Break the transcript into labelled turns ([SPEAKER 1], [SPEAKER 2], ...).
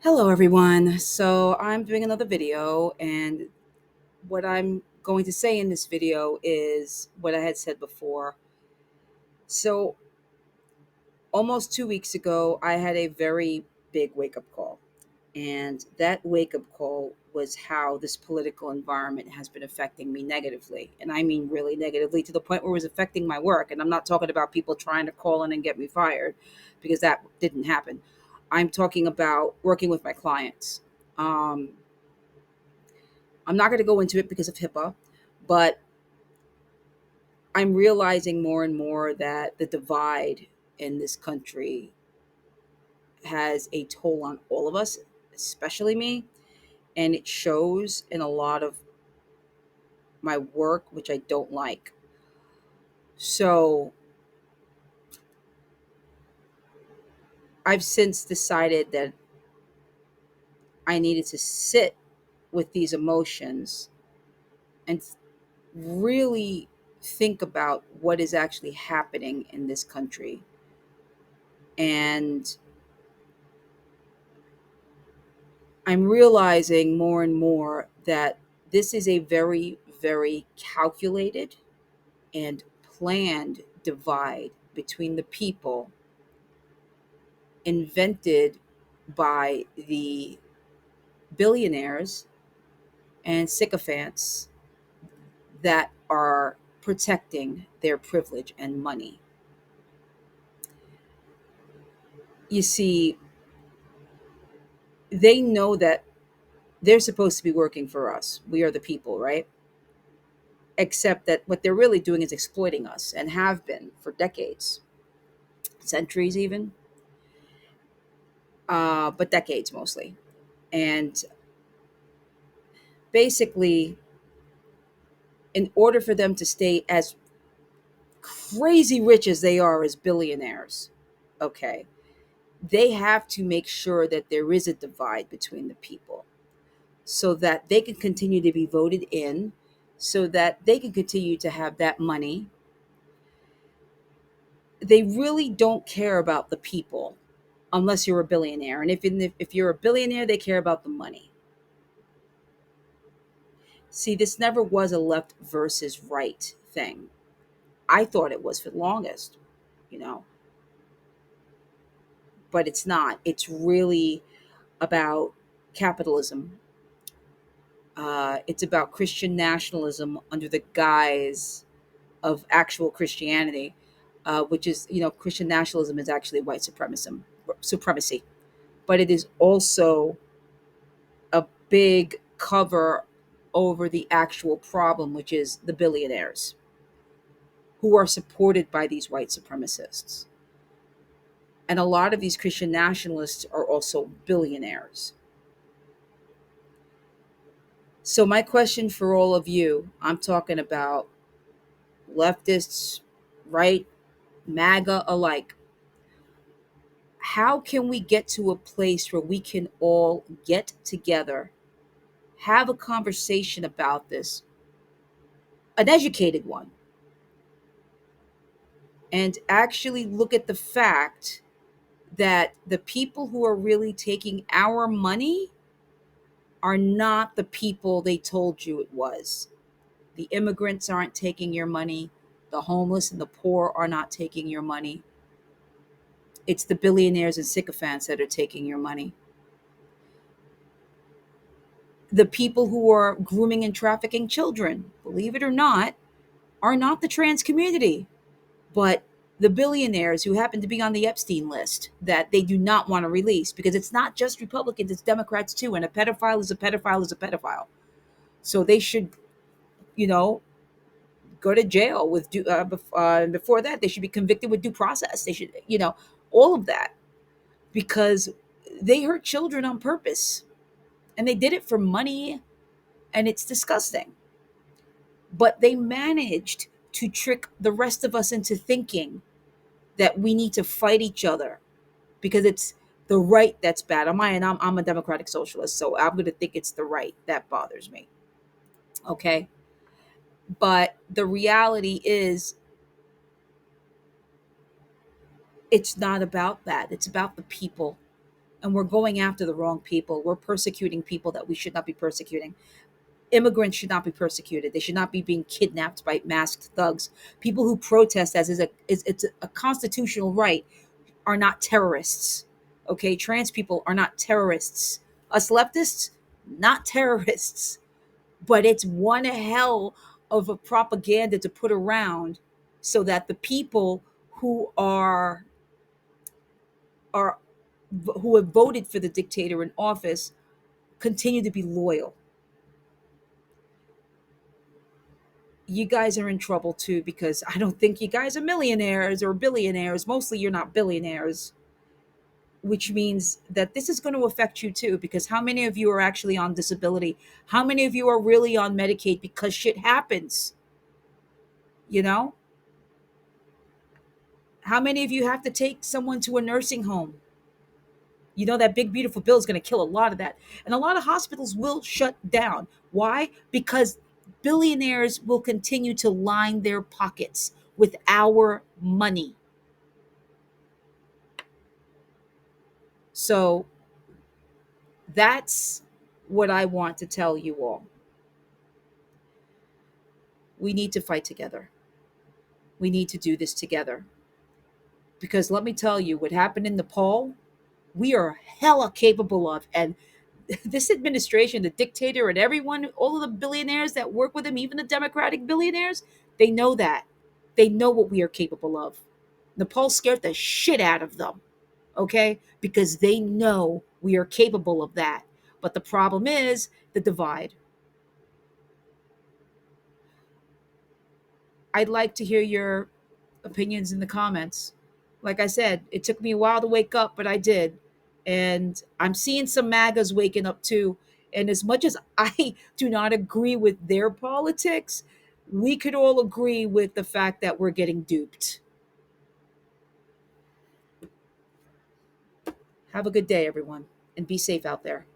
[SPEAKER 1] Hello, everyone. So, I'm doing another video, and what I'm going to say in this video is what I had said before. So, almost 2 weeks ago, I had a very big wake up call, and that wake up call was how this political environment has been affecting me negatively. And I mean, really negatively to the point where it was affecting my work. And I'm not talking about people trying to call in and get me fired because that didn't happen. I'm talking about working with my clients. Um, I'm not going to go into it because of HIPAA, but I'm realizing more and more that the divide in this country has a toll on all of us, especially me. And it shows in a lot of my work, which I don't like. So I've since decided that I needed to sit with these emotions and really think about what is actually happening in this country. And I'm realizing more and more that this is a very, very calculated and planned divide between the people invented by the billionaires and sycophants that are protecting their privilege and money. You see, they know that they're supposed to be working for us. We are the people, right? Except that what they're really doing is exploiting us and have been for decades, centuries even, but decades mostly. And basically, in order for them to stay as crazy rich as they are as billionaires, okay, they have to make sure that there is a divide between the people so that they can continue to be voted in, so that they can continue to have that money. They really don't care about the people unless you're a billionaire. And if you're a billionaire, they care about the money. See, this never was a left versus right thing. I thought it was for the longest, you know, but it's not. It's really about capitalism. It's about Christian nationalism under the guise of actual Christianity, which is, Christian nationalism is actually white supremacy, but it is also a big cover over the actual problem, which is the billionaires who are supported by these white supremacists. And a lot of these Christian nationalists are also billionaires. So, my question for all of you, I'm talking about leftists, right, MAGA alike. How can we get to a place where we can all get together, have a conversation about this, an educated one, and actually look at the fact that the people who are really taking our money are not the people they told you it was. The immigrants aren't taking your money. The homeless and the poor are not taking your money. It's the billionaires and sycophants that are taking your money. The people who are grooming and trafficking children, believe it or not, are not the trans community, but the billionaires who happen to be on the Epstein list that they do not want to release, because it's not just Republicans, it's Democrats too. And a pedophile is a pedophile is a pedophile. So they should, you know, go to jail with before that, they should be convicted with due process. They should, all of that, because they hurt children on purpose and they did it for money, and it's disgusting. But they managed to trick the rest of us into thinking that we need to fight each other because it's the right that's bad. I'm a democratic socialist, so I'm going to think it's the right that bothers me. Okay. But the reality is, it's not about that. It's about the people. and we're going after the wrong people. We're persecuting people that we should not be persecuting. Immigrants should not be persecuted. They should not be being kidnapped by masked thugs. People who protest as it's a constitutional right are not terrorists. Okay, trans people are not terrorists. Us leftists, not terrorists. But it's one hell of a propaganda to put around so that the people who are who have voted for the dictator in office continue to be loyal. You guys are in trouble too because I don't think you guys are millionaires or billionaires. Mostly you're not billionaires, which means that this is going to affect you too because how many of you are actually on disability? How many of you are really on Medicaid because shit happens? You know? How many of you have to take someone to a nursing home? You know that big beautiful bill is going to kill a lot of that. And a lot of hospitals will shut down. Why? Because billionaires will continue to line their pockets with our money. So that's what I want to tell you all. We need to fight together. We need to do this together. Because let me tell you, what happened in Nepal, we are hella capable of. And this administration, the dictator, and everyone, all of the billionaires that work with him, even the Democratic billionaires, they know that. They know what we are capable of. Nepal scared the shit out of them, okay? Because they know we are capable of that. But the problem is the divide. I'd like to hear your opinions in the comments. Like I said, it took me a while to wake up, but I did. And I'm seeing some MAGAs waking up too. And as much as I do not agree with their politics, we could all agree with the fact that we're getting duped. Have a good day, everyone, and be safe out there.